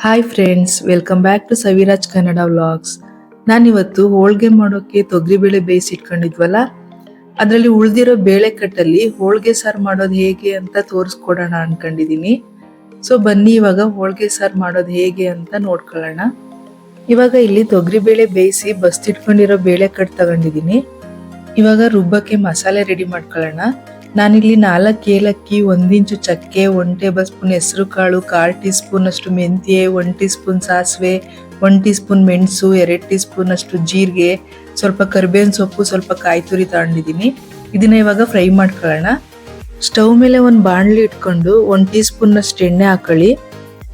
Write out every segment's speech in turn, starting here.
Hi friends, welcome back to Saviraj Kannada vlogs. ನಾನಿವತ್ತು ಹೋಳ್ಗೆ ಮಾಡೋಕೆ ತೊಗರಿಬೇಳೆ ಬೇಯಿಸಿಟ್ಕೊಂಡಿದ್ವಲ್ಲ, ಅದರಲ್ಲಿ ಉಳಿದಿರೋ ಬೇಳೆ ಕಟ್ಟಲ್ಲಿ ಹೋಳ್ಗೆ ಸಾರು ಮಾಡೋದು ಹೇಗೆ ಅಂತ ತೋರಿಸ್ಕೊಡೋಣ ಅನ್ಕೊಂಡಿದೀನಿ. ಸೊ ಬನ್ನಿ ಇವಾಗ ಹೋಳ್ಗೆ ಸಾರು ಮಾಡೋದು ಹೇಗೆ ಅಂತ ನೋಡ್ಕೊಳ್ಳೋಣ. ಇವಾಗ ಇಲ್ಲಿ ತೊಗರಿಬೇಳೆ ಬೇಯಿಸಿ ಬಸ್ತಿಟ್ಕೊಂಡಿರೋ ಬೇಳೆ ಕಟ್ ತಗೊಂಡಿದ್ದೀನಿ. ಇವಾಗ ರುಬ್ಬಕ್ಕೆ ಮಸಾಲೆ ರೆಡಿ ಮಾಡ್ಕೊಳ್ಳೋಣ. ನಾನಿಲ್ಲಿ 4 ಏಲಕ್ಕಿ, 1 ಇಂಚು ಚಕ್ಕೆ, 1 ಟೇಬಲ್ ಸ್ಪೂನ್ ಹೆಸರು ಕಾಳು, 1/4 ಟೀ ಸ್ಪೂನ್ ಅಷ್ಟು ಮೆಂತ್ಯ, 1 ಟೀ ಸ್ಪೂನ್ ಸಾಸಿವೆ, 1 ಟೀ ಸ್ಪೂನ್ ಮೆಣಸು, 2 ಟೀ ಸ್ಪೂನ್ ಅಷ್ಟು ಜೀರಿಗೆ, ಸ್ವಲ್ಪ ಕರಿಬೇವಿನ ಸೊಪ್ಪು, ಸ್ವಲ್ಪ ಕಾಯಿ ತುರಿ ತಗೊಂಡಿದ್ದೀನಿ. ಇದನ್ನ ಇವಾಗ ಫ್ರೈ ಮಾಡ್ಕೊಳ್ಳೋಣ. ಸ್ಟವ್ ಮೇಲೆ ಒಂದು ಬಾಣಲಿ ಇಟ್ಕೊಂಡು 1 ಟೀ ಸ್ಪೂನ್ ಅಷ್ಟು ಎಣ್ಣೆ ಹಾಕೊಳ್ಳಿ.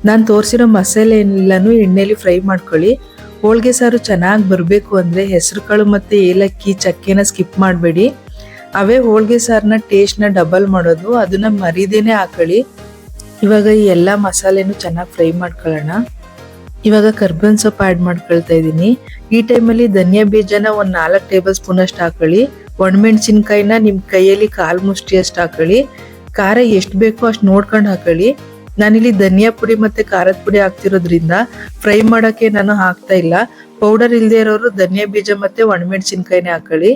ನಾನು ತೋರಿಸಿರೋ ಮಸಾಲೆ ಎಲ್ಲನೂ ಎಣ್ಣೆಲಿ ಫ್ರೈ ಮಾಡ್ಕೊಳ್ಳಿ. ಹೋಳ್ಗೆ ಸಾರು ಚೆನ್ನಾಗಿ ಬರಬೇಕು ಅಂದರೆ ಹೆಸರು ಕಾಳು ಮತ್ತು ಏಲಕ್ಕಿ, ಚಕ್ಕೆನ ಸ್ಕಿಪ್ ಮಾಡಬೇಡಿ. ಅವೇ ಹೋಳ್ಗೆ ಸಾರನ್ನ ಟೇಸ್ಟ್ನ ಡಬಲ್ ಮಾಡೋದು, ಅದನ್ನ ಮರಿದೇನೆ ಹಾಕೊಳ್ಳಿ. ಇವಾಗ ಈ ಎಲ್ಲ ಮಸಾಲೆನೂ ಚೆನ್ನಾಗಿ ಫ್ರೈ ಮಾಡ್ಕೊಳ್ಳೋಣ. ಇವಾಗ ಕರ್ಬೇವಿನ ಸೊಪ್ಪು ಆ್ಯಡ್ ಮಾಡ್ಕೊಳ್ತಾ ಇದ್ದೀನಿ. ಈ ಟೈಮಲ್ಲಿ ಧನಿಯಾ ಬೀಜನ ಒಂದು 4 ಟೇಬಲ್ ಸ್ಪೂನ್ ಅಷ್ಟು ಹಾಕೊಳ್ಳಿ. ಒಣಮೆಣಸಿನ್ಕಾಯಿನ ನಿಮ್ಮ ಕೈಯಲ್ಲಿ 1/4 ಮುಷ್ಟಿ ಅಷ್ಟು ಹಾಕೊಳ್ಳಿ. ಖಾರ ಎಷ್ಟು ಬೇಕೋ ಅಷ್ಟು ನೋಡ್ಕೊಂಡು ಹಾಕೊಳ್ಳಿ. ನಾನಿಲ್ಲಿ ಧನಿಯಾ ಪುಡಿ ಮತ್ತು ಖಾರದ ಪುಡಿ ಹಾಕ್ತಿರೋದ್ರಿಂದ ಫ್ರೈ ಮಾಡೋಕ್ಕೆ ನಾನು ಹಾಕ್ತಾ ಇಲ್ಲ. ಪೌಡರ್ ಇಲ್ಲದೆ ಇರೋರು ಧನಿಯಾ ಬೀಜ ಮತ್ತು ಒಣಮೆಣಸಿನ್ಕಾಯಿನೇ ಹಾಕೊಳ್ಳಿ.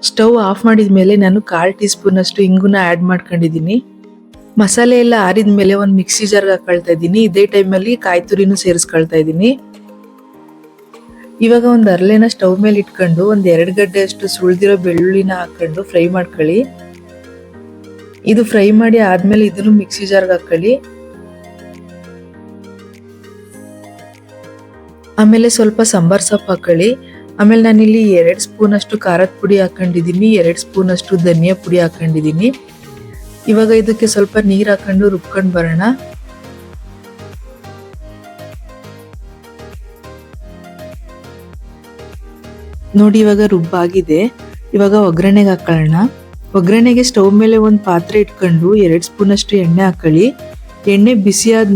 ಸ್ಟವ್ ಆಫ್ ಮಾಡಿದ ಮೇಲೆ ನಾನು 1/4 ಟೀ ಸ್ಪೂನ್ ಅಷ್ಟು ಇಂಗುನ ಆ್ಯಡ್ ಮಾಡ್ಕೊಂಡಿದ್ದೀನಿ. ಮಸಾಲೆ ಎಲ್ಲ ಆರಿದ ಮೇಲೆ ಒಂದು ಮಿಕ್ಸಿ ಜಾರ್ಗೆ ಹಾಕೊಳ್ತಾ ಇದ್ದೀನಿ. ಇದೇ ಟೈಮಲ್ಲಿ ಕಾಯಿ ತುರಿನೂ ಸೇರಿಸ್ಕೊಳ್ತಾ ಇದ್ದೀನಿ. ಇವಾಗ ಒಂದು ಅರಳೆನ ಸ್ಟವ್ ಮೇಲೆ ಇಟ್ಕೊಂಡು ಒಂದು 2 ಗಡ್ಡೆ ಅಷ್ಟು ಸುಳಿದಿರೋ ಬೆಳ್ಳುಳ್ಳಿನ ಹಾಕೊಂಡು ಫ್ರೈ ಮಾಡ್ಕೊಳ್ಳಿ. ಇದು ಫ್ರೈ ಮಾಡಿ ಆದ್ಮೇಲೆ ಇದನ್ನು ಮಿಕ್ಸಿ ಜಾರ್ಗೆ ಹಾಕೊಳ್ಳಿ. ಆಮೇಲೆ ಸ್ವಲ್ಪ ಸಾಂಬಾರ್ ಸೊಪ್ಪು ಹಾಕೊಳ್ಳಿ. ಆಮೇಲೆ ನಾನಿಲ್ಲಿ 2 ಸ್ಪೂನ್ ಅಷ್ಟು ಖಾರದ ಪುಡಿ ಹಾಕೊಂಡಿದ್ದೀನಿ, 2 ಸ್ಪೂನ್ ಅಷ್ಟು ಧನಿಯಾ ಪುಡಿ ಹಾಕೊಂಡಿದ್ದೀನಿ. ಇವಾಗ ಇದಕ್ಕೆ ಸ್ವಲ್ಪ ನೀರು ಹಾಕೊಂಡು ರುಬ್ಕೊಂಡು ಬರೋಣ. ನೋಡಿ ಇವಾಗ ರುಬ್ಬಾಗಿದೆ. ಇವಾಗ ಒಗ್ಗರಣೆಗೆ ಹಾಕೊಳ್ಳೋಣ. ಒಗ್ಗರಣೆಗೆ ಸ್ಟವ್ ಮೇಲೆ ಒಂದು ಪಾತ್ರೆ ಇಟ್ಕೊಂಡು 2 ಸ್ಪೂನ್ ಅಷ್ಟು ಎಣ್ಣೆ ಹಾಕೊಳ್ಳಿ. ಎಣ್ಣೆ ಬಿಸಿ ಆದ